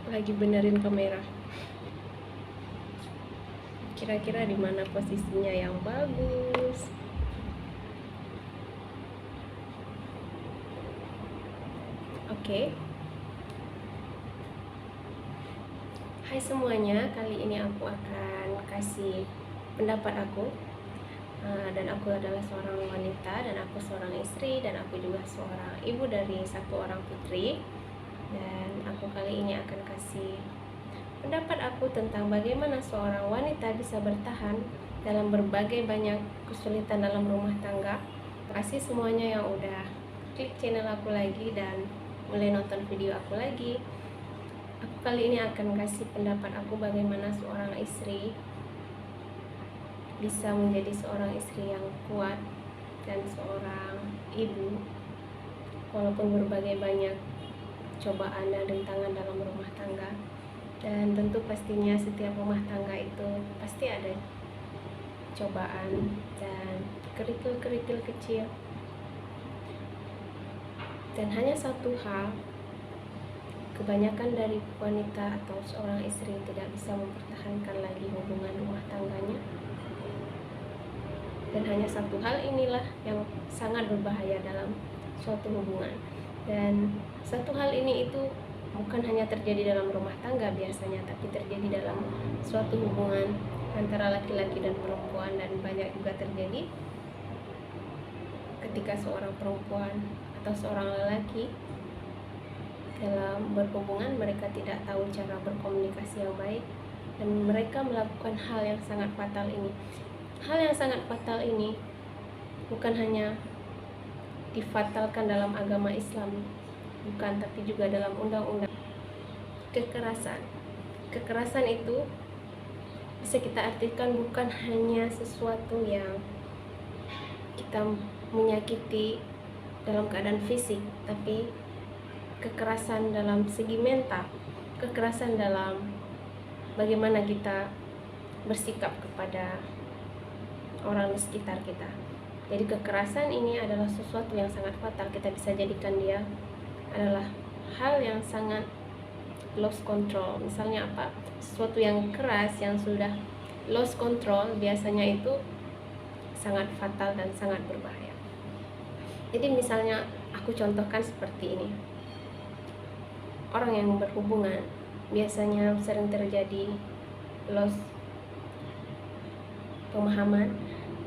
Lagi benerin kamera. Kira-kira di mana posisinya yang bagus? Oke. Hai semuanya, kali ini aku akan kasih pendapat aku. Dan aku adalah seorang wanita, dan aku seorang istri, dan aku juga seorang ibu dari satu orang putri. Dan aku kali ini akan kasih pendapat aku tentang bagaimana seorang wanita bisa bertahan dalam berbagai banyak kesulitan dalam rumah tangga. Terima kasih semuanya yang udah klik channel aku lagi dan mulai nonton video aku lagi. Aku kali ini akan kasih pendapat aku bagaimana seorang istri bisa menjadi seorang istri yang kuat dan seorang ibu walaupun berbagai banyak cobaan dan rintangan dalam rumah tangga. Dan tentu pastinya setiap rumah tangga itu pasti ada cobaan dan kerikil-kerikil kecil. Dan hanya satu hal, kebanyakan dari wanita atau seorang istri tidak bisa mempertahankan lagi hubungan rumah tangganya. Dan hanya satu hal inilah yang sangat berbahaya dalam suatu hubungan. Dan satu hal ini itu bukan hanya terjadi dalam rumah tangga biasanya, tapi terjadi dalam suatu hubungan antara laki-laki dan perempuan, dan banyak juga terjadi ketika seorang perempuan atau seorang lelaki dalam berhubungan, mereka tidak tahu cara berkomunikasi yang baik, dan mereka melakukan hal yang sangat fatal ini. Hal yang sangat fatal ini bukan hanya difatalkan dalam agama Islam, bukan, tapi juga dalam undang-undang. Kekerasan itu bisa kita artikan bukan hanya sesuatu yang kita menyakiti dalam keadaan fisik, tapi kekerasan dalam segi mental, kekerasan dalam bagaimana kita bersikap kepada orang di sekitar kita. Jadi kekerasan ini adalah sesuatu yang sangat fatal. Kita bisa jadikan dia adalah hal yang sangat lost control. Misalnya apa? Sesuatu yang keras yang sudah lost control biasanya itu sangat fatal dan sangat berbahaya. Jadi misalnya aku contohkan seperti ini. Orang yang berhubungan biasanya sering terjadi lost pemahaman,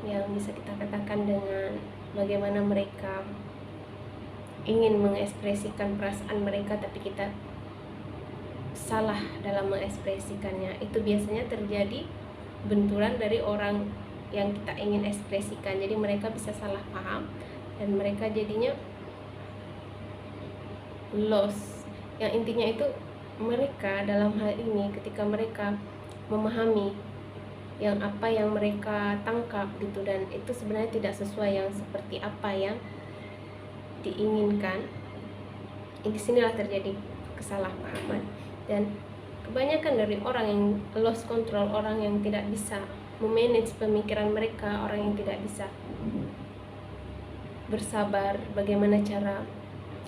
yang bisa kita katakan dengan bagaimana mereka ingin mengekspresikan perasaan mereka tapi kita salah dalam mengekspresikannya. Itu biasanya terjadi benturan dari orang yang kita ingin ekspresikan. Jadi mereka bisa salah paham dan mereka jadinya lost. Yang intinya itu mereka dalam hal ini ketika mereka memahami yang apa yang mereka tangkap gitu, dan itu sebenarnya tidak sesuai yang seperti apa yang diinginkan. Di sinilah terjadi kesalahpahaman, dan kebanyakan dari orang yang lost control, orang yang tidak bisa memanage pemikiran mereka, orang yang tidak bisa bersabar bagaimana cara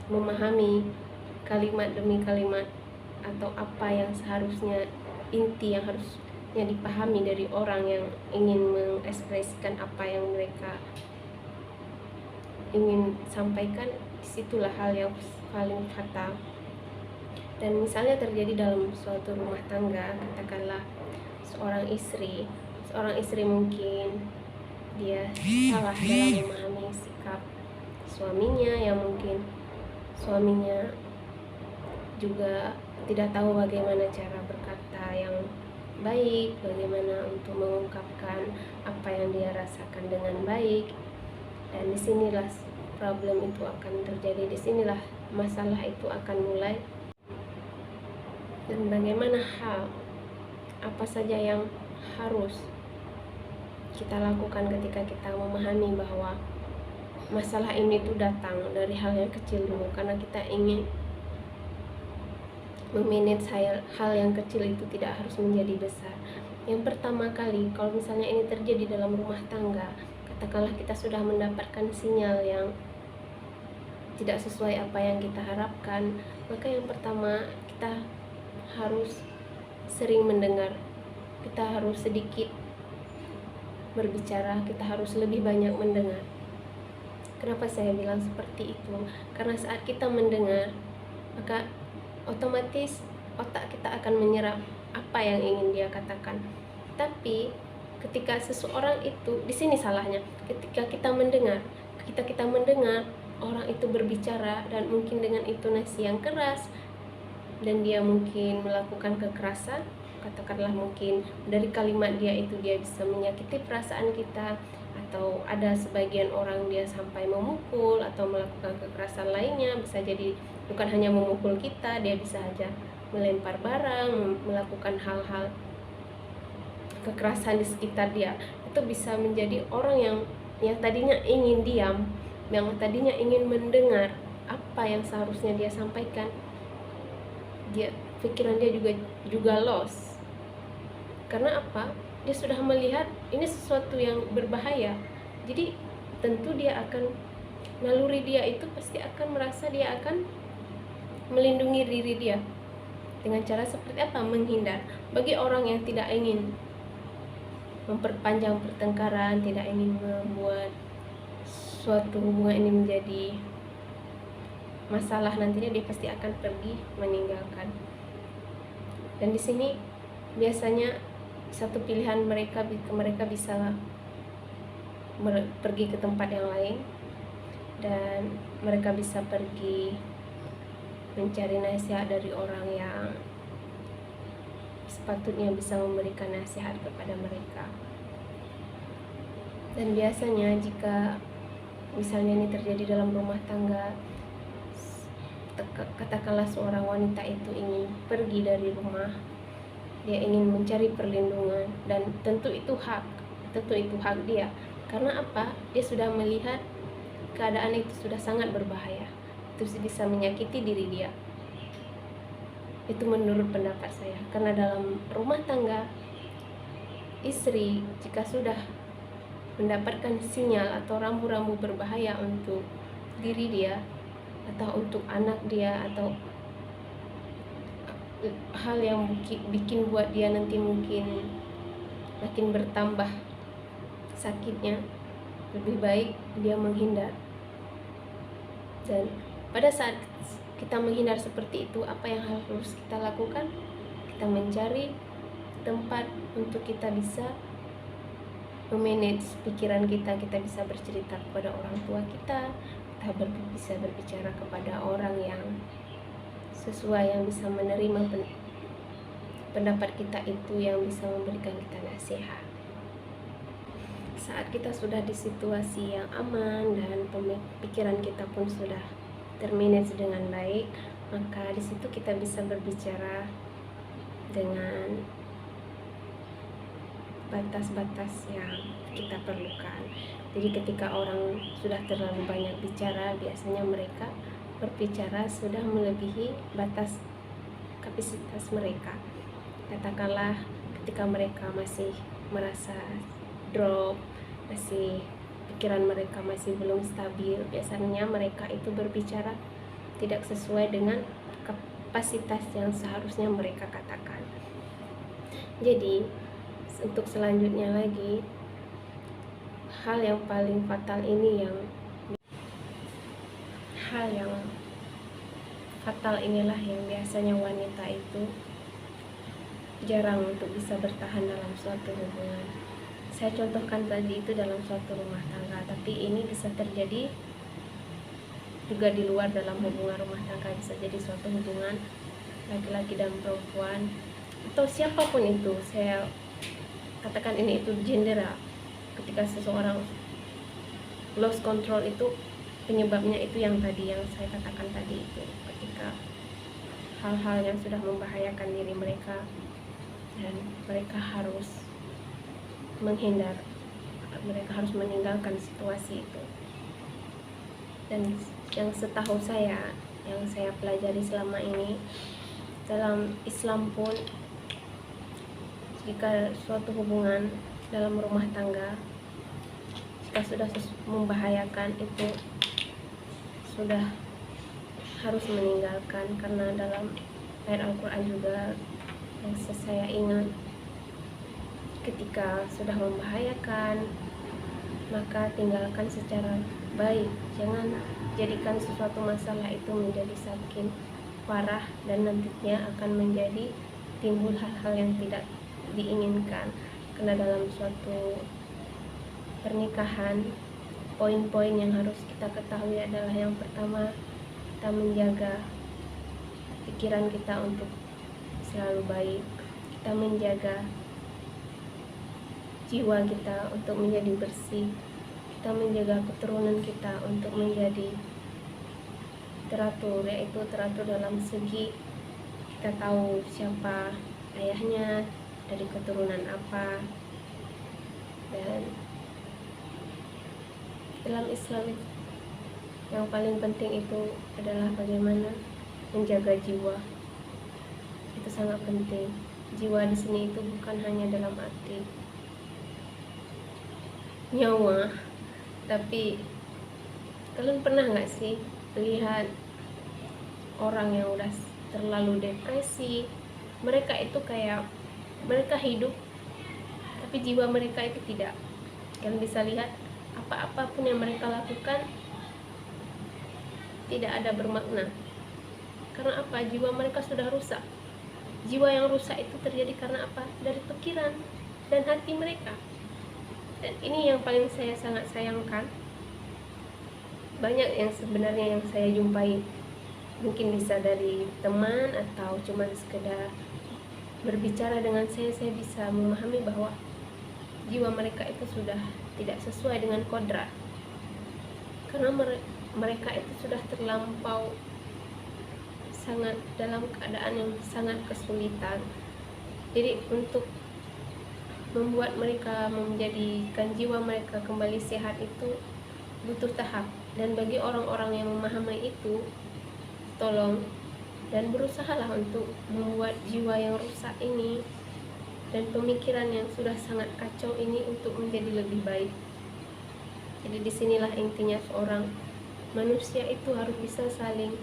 memahami kalimat demi kalimat atau apa yang seharusnya inti yang harusnya dipahami dari orang yang ingin mengekspresikan apa yang mereka ingin sampaikan. Disitulah hal yang paling fatal. Dan misalnya terjadi dalam suatu rumah tangga, katakanlah seorang istri mungkin dia salah dalam memahami sikap suaminya, yang mungkin suaminya juga tidak tahu bagaimana cara berkata yang baik, bagaimana untuk mengungkapkan apa yang dia rasakan dengan baik. Dan disinilah problem itu akan terjadi, disinilah masalah itu akan mulai. Dan bagaimana hal apa saja yang harus kita lakukan ketika kita memahami bahwa masalah ini tuh datang dari hal yang kecil dulu, karena kita ingin memanage hal yang kecil itu tidak harus menjadi besar. Yang pertama kali, kalau misalnya ini terjadi dalam rumah tangga, katakanlah kita sudah mendapatkan sinyal yang tidak sesuai apa yang kita harapkan, maka yang pertama kita harus sering mendengar, kita harus sedikit berbicara, kita harus lebih banyak mendengar. Kenapa saya bilang seperti itu? Karena saat kita mendengar, maka otomatis otak kita akan menyerap apa yang ingin dia katakan. Tapi ketika seseorang itu, di sini salahnya, ketika kita mendengar orang itu berbicara dan mungkin dengan intonasi yang keras, dan dia mungkin melakukan kekerasan, katakanlah mungkin dari kalimat dia itu dia bisa menyakiti perasaan kita, atau ada sebagian orang dia sampai memukul atau melakukan kekerasan lainnya. Bisa jadi bukan hanya memukul kita, dia bisa aja melempar barang, melakukan hal-hal kekerasan di sekitar dia. Itu bisa menjadi orang yang tadinya ingin diam, yang tadinya ingin mendengar apa yang seharusnya dia sampaikan, pikiran dia juga lost. Karena apa? Dia sudah melihat ini sesuatu yang berbahaya. Jadi tentu dia akan, naluri dia itu pasti akan merasa dia akan melindungi diri dia. Dengan cara seperti apa? Menghindar. Bagi orang yang tidak ingin memperpanjang pertengkaran, tidak ingin membuat suatu hubungan ini menjadi masalah nantinya, dia pasti akan pergi meninggalkan. Dan di sini biasanya satu pilihan mereka bisa pergi ke tempat yang lain, dan mereka bisa pergi mencari nasihat dari orang yang sepatutnya bisa memberikan nasihat kepada mereka. Dan biasanya jika misalnya ini terjadi dalam rumah tangga, katakanlah seorang wanita itu ingin pergi dari rumah, dia ingin mencari perlindungan, dan tentu itu hak dia. Karena apa? Dia sudah melihat keadaan itu sudah sangat berbahaya, itu bisa menyakiti diri dia. Itu menurut pendapat saya. Karena dalam rumah tangga, istri jika sudah mendapatkan sinyal atau rambu-rambu berbahaya untuk diri dia atau untuk anak dia, atau hal yang bikin buat dia nanti mungkin makin bertambah sakitnya, lebih baik dia menghindar. Dan pada saat kita menghindar seperti itu, apa yang harus kita lakukan? Kita mencari tempat untuk kita bisa memanage pikiran kita bisa bercerita kepada orang tua kita bisa berbicara kepada orang yang sesuai, yang bisa menerima pendapat kita itu, yang bisa memberikan kita nasihat. Saat kita sudah di situasi yang aman dan pikiran kita pun sudah termanage dengan baik, maka di situ kita bisa berbicara dengan batas-batas yang kita perlukan. Jadi ketika orang sudah terlalu banyak bicara, biasanya mereka berbicara sudah melebihi batas kapasitas mereka. Katakanlah ketika mereka masih merasa drop, pikiran mereka masih belum stabil, biasanya mereka itu berbicara tidak sesuai dengan kapasitas yang seharusnya mereka katakan. Jadi untuk selanjutnya lagi, hal yang paling fatal inilah yang biasanya wanita itu jarang untuk bisa bertahan dalam suatu hubungan. Saya contohkan tadi itu dalam suatu rumah tangga, tapi ini bisa terjadi juga di luar dalam hubungan rumah tangga. Bisa jadi suatu hubungan laki-laki dan perempuan, atau siapapun itu. Saya katakan ini itu gender. Ketika seseorang lost control, itu penyebabnya itu yang saya katakan tadi itu, ketika hal-hal yang sudah membahayakan diri mereka dan mereka harus menghindar, mereka harus meninggalkan situasi itu. Dan yang setahu saya, yang saya pelajari selama ini, dalam Islam pun jika suatu hubungan dalam rumah tangga jika sudah membahayakan, itu sudah harus meninggalkan. Karena dalam ayat Al-Quran juga yang saya ingat, ketika sudah membahayakan maka tinggalkan secara baik, jangan jadikan sesuatu masalah itu menjadi saking parah dan nantinya akan menjadi timbul hal-hal yang tidak diinginkan. Karena dalam suatu pernikahan, poin-poin yang harus kita ketahui adalah yang pertama, kita menjaga pikiran kita untuk selalu baik, kita menjaga jiwa kita untuk menjadi bersih, kita menjaga keturunan kita untuk menjadi teratur, yaitu teratur dalam segi kita tahu siapa ayahnya, dari keturunan apa. Dan dalam Islam yang paling penting itu adalah bagaimana menjaga jiwa. Itu sangat penting. Jiwa di sini itu bukan hanya dalam arti nyawa, tapi kalian pernah nggak sih lihat orang yang udah terlalu depresi? Mereka itu kayak mereka hidup tapi jiwa mereka itu tidak. Kalian bisa lihat apa-apapun yang mereka lakukan tidak ada bermakna. Karena apa? Jiwa mereka sudah rusak. Jiwa yang rusak itu terjadi karena apa? Dari pikiran dan hati mereka. Dan ini yang paling saya sangat sayangkan. Banyak yang sebenarnya yang saya jumpai, mungkin bisa dari teman atau cuma sekedar berbicara dengan saya bisa memahami bahwa jiwa mereka itu sudah tidak sesuai dengan kodrat. Karena mereka itu sudah terlampau sangat dalam keadaan yang sangat kesulitan. Jadi untuk membuat mereka menjadikan jiwa mereka kembali sehat itu butuh tahap. Dan bagi orang-orang yang memahami itu, tolong dan berusahalah untuk membuat jiwa yang rusak ini dan pemikiran yang sudah sangat kacau ini untuk menjadi lebih baik. Jadi disinilah intinya seorang manusia itu harus bisa saling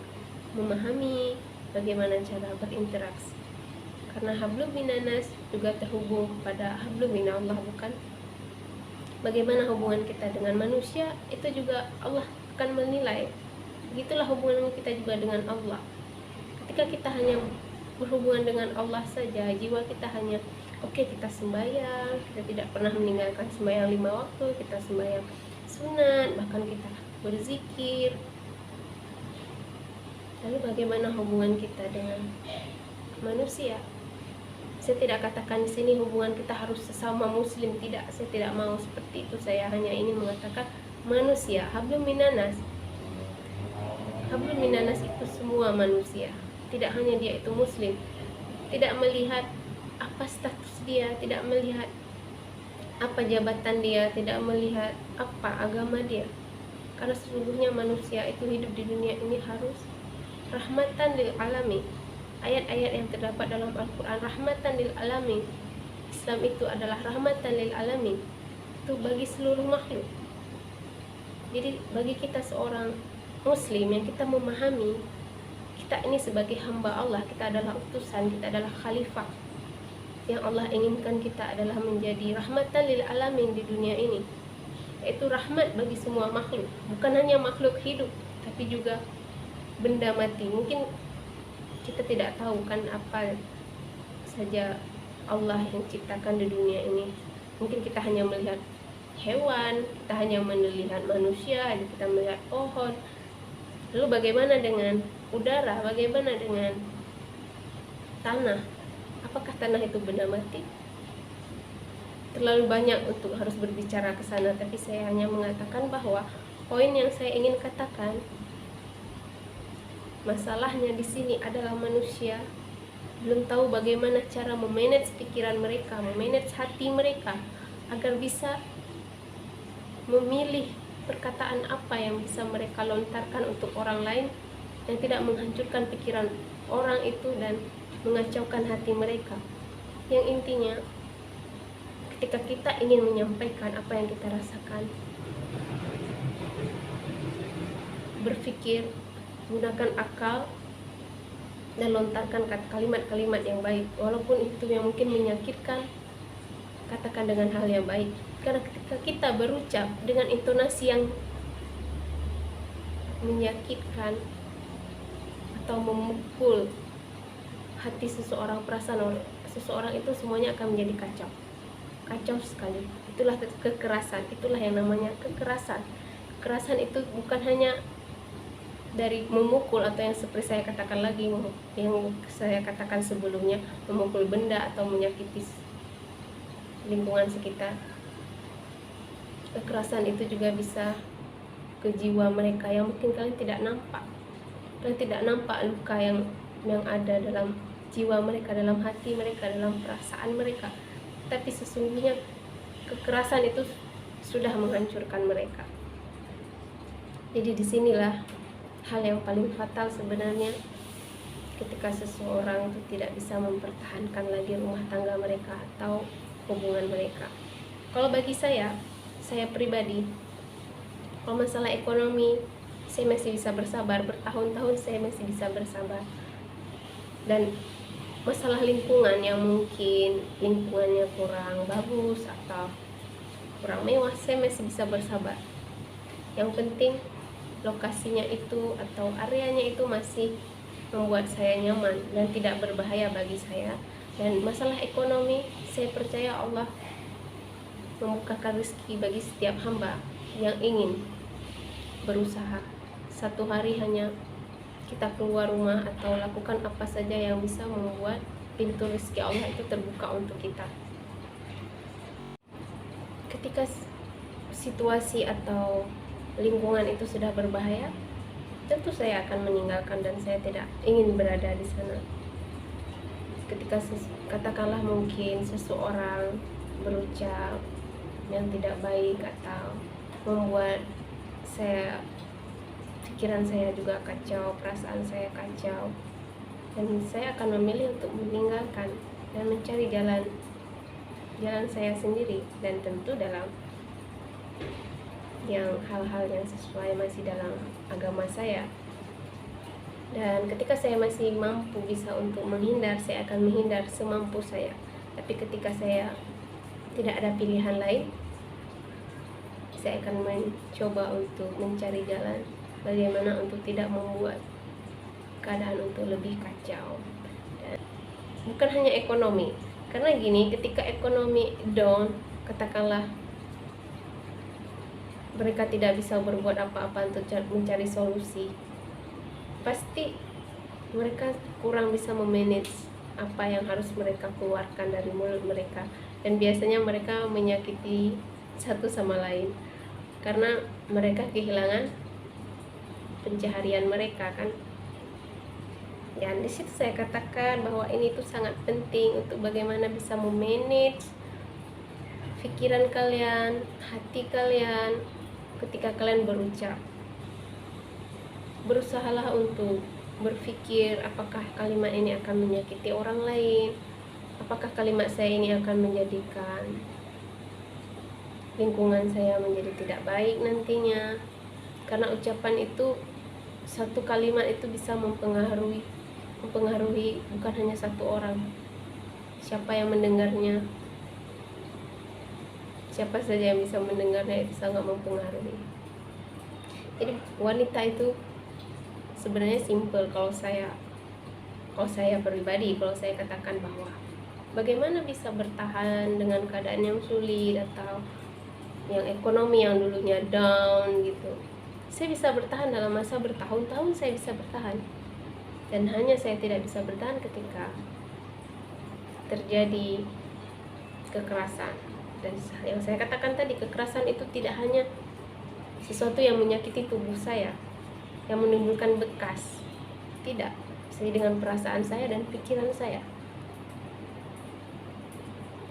memahami bagaimana cara berinteraksi. Karena hablum minanas juga terhubung pada hablum minallah, bukan? Bagaimana hubungan kita dengan manusia, itu juga Allah akan menilai. Begitulah hubungan kita juga dengan Allah. Ketika kita hanya berhubungan dengan Allah saja, jiwa kita hanya kita sembahyang, kita tidak pernah meninggalkan sembahyang 5 waktu, kita sembahyang sunat, bahkan kita berzikir. Lalu bagaimana hubungan kita dengan manusia? Saya tidak katakan di sini hubungan kita harus sesama muslim, tidak. Saya tidak mau seperti itu. Saya hanya ingin mengatakan manusia, hablum minanas. Hablum minanas itu semua manusia, tidak hanya dia itu muslim. Tidak melihat apa status dia, tidak melihat apa jabatan dia, tidak melihat apa agama dia. Karena sesungguhnya manusia itu hidup di dunia ini harus rahmatan lil alamin. Ayat-ayat yang terdapat dalam Al-Quran, rahmatan lil alamin. Islam itu adalah rahmatan lil alamin, itu bagi seluruh makhluk. Jadi bagi kita seorang muslim yang kita memahami kita ini sebagai hamba Allah, kita adalah utusan, kita adalah khalifah. Yang Allah inginkan kita adalah menjadi rahmatan lil alamin di dunia ini, yaitu rahmat bagi semua makhluk, bukan hanya makhluk hidup tapi juga benda mati. Mungkin kita tidak tahu kan apa saja Allah yang ciptakan di dunia ini. Mungkin kita hanya melihat hewan, kita hanya melihat manusia, kita melihat pohon. Lalu bagaimana dengan udara? Bagaimana dengan tanah? Apakah tanah itu benda mati? Terlalu banyak untuk harus berbicara ke sana, tapi saya hanya mengatakan bahwa poin yang saya ingin katakan, masalahnya di sini adalah manusia belum tahu bagaimana cara memanage pikiran mereka, memanage hati mereka agar bisa memilih perkataan apa yang bisa mereka lontarkan untuk orang lain yang tidak menghancurkan pikiran orang itu dan mengacaukan hati mereka. Yang intinya, ketika kita ingin menyampaikan apa yang kita rasakan, berpikir, gunakan akal, dan lontarkan kalimat-kalimat yang baik, walaupun itu yang mungkin menyakitkan. Katakan dengan hal yang baik, karena ketika kita berucap dengan intonasi yang menyakitkan atau memukul hati seseorang, perasaan seseorang, itu semuanya akan menjadi kacau sekali. Itulah kekerasan, itulah yang namanya kekerasan. Kekerasan itu bukan hanya dari memukul atau yang seperti saya katakan lagi, yang saya katakan sebelumnya, memukul benda atau menyakiti lingkungan sekitar. Kekerasan itu juga bisa ke jiwa mereka yang mungkin kalian tidak nampak. Kalian tidak nampak luka yang ada dalam jiwa mereka, dalam hati mereka, dalam perasaan mereka. Tapi sesungguhnya kekerasan itu sudah menghancurkan mereka. Jadi disinilah hal yang paling fatal sebenarnya, ketika seseorang itu tidak bisa mempertahankan lagi rumah tangga mereka atau hubungan mereka. Kalau bagi saya pribadi, kalau masalah ekonomi, saya masih bisa bersabar, bertahun-tahun saya masih bisa bersabar. Dan masalah lingkungan yang mungkin lingkungannya kurang bagus atau kurang mewah, saya masih bisa bersabar. Yang penting lokasinya itu atau areanya itu masih membuat saya nyaman dan tidak berbahaya bagi saya. Dan masalah ekonomi, saya percaya Allah membukakan rezeki bagi setiap hamba yang ingin berusaha. Satu hari hanya kita keluar rumah atau lakukan apa saja yang bisa membuat pintu rezeki Allah itu terbuka untuk kita. Ketika situasi atau lingkungan itu sudah berbahaya, tentu saya akan meninggalkan dan saya tidak ingin berada di sana. Ketika katakanlah mungkin seseorang berucap yang tidak baik atau membuat pikiran saya juga kacau, perasaan saya kacau, dan saya akan memilih untuk meninggalkan dan mencari jalan saya sendiri, dan tentu dalam yang hal-hal yang sesuai masih dalam agama saya. Dan ketika saya masih mampu bisa untuk menghindar, saya akan menghindar semampu saya. Tapi ketika saya tidak ada pilihan lain, saya akan mencoba untuk mencari jalan bagaimana untuk tidak membuat keadaan untuk lebih kacau. Dan bukan hanya ekonomi, karena gini, ketika ekonomi down, katakanlah mereka tidak bisa berbuat apa-apa untuk mencari solusi, pasti mereka kurang bisa memanage apa yang harus mereka keluarkan dari mulut mereka, dan biasanya mereka menyakiti satu sama lain karena mereka kehilangan pencaharian mereka kan. Dan di situ saya katakan bahwa ini tuh sangat penting untuk bagaimana bisa memanage pikiran kalian, hati kalian ketika kalian berucap. Berusahalah untuk berpikir, apakah kalimat ini akan menyakiti orang lain, apakah kalimat saya ini akan menjadikan lingkungan saya menjadi tidak baik nantinya. Karena ucapan itu, satu kalimat itu bisa mempengaruhi bukan hanya satu orang, siapa yang mendengarnya, siapa saja yang bisa mendengarnya, itu sangat mempengaruhi. Jadi wanita itu sebenarnya simple. Kalau saya pribadi, kalau saya katakan bahwa bagaimana bisa bertahan dengan keadaan yang sulit atau yang ekonomi yang dulunya down gitu, saya bisa bertahan dalam masa bertahun-tahun. Saya bisa bertahan, dan hanya saya tidak bisa bertahan ketika terjadi kekerasan. Dan yang saya katakan tadi, kekerasan itu tidak hanya sesuatu yang menyakiti tubuh saya, yang menimbulkan bekas, tidak, sesuai dengan perasaan saya dan pikiran saya.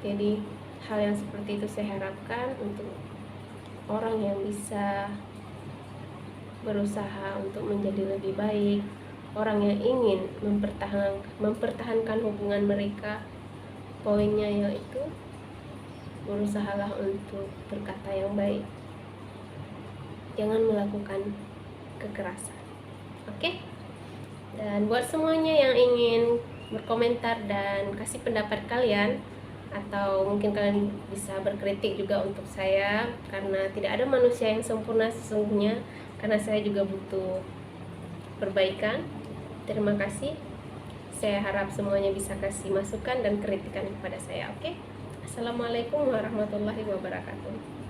Jadi hal yang seperti itu saya harapkan untuk orang yang bisa berusaha untuk menjadi lebih baik, orang yang ingin mempertahankan hubungan mereka. Poinnya yaitu berusahalah untuk berkata yang baik, jangan melakukan kekerasan. Oke? Dan buat semuanya yang ingin berkomentar dan kasih pendapat kalian, atau mungkin kalian bisa berkritik juga untuk saya, karena tidak ada manusia yang sempurna sesungguhnya, karena saya juga butuh perbaikan. Terima kasih. Saya harap semuanya bisa kasih masukan dan kritikan kepada saya. Oke? Assalamualaikum warahmatullahi wabarakatuh.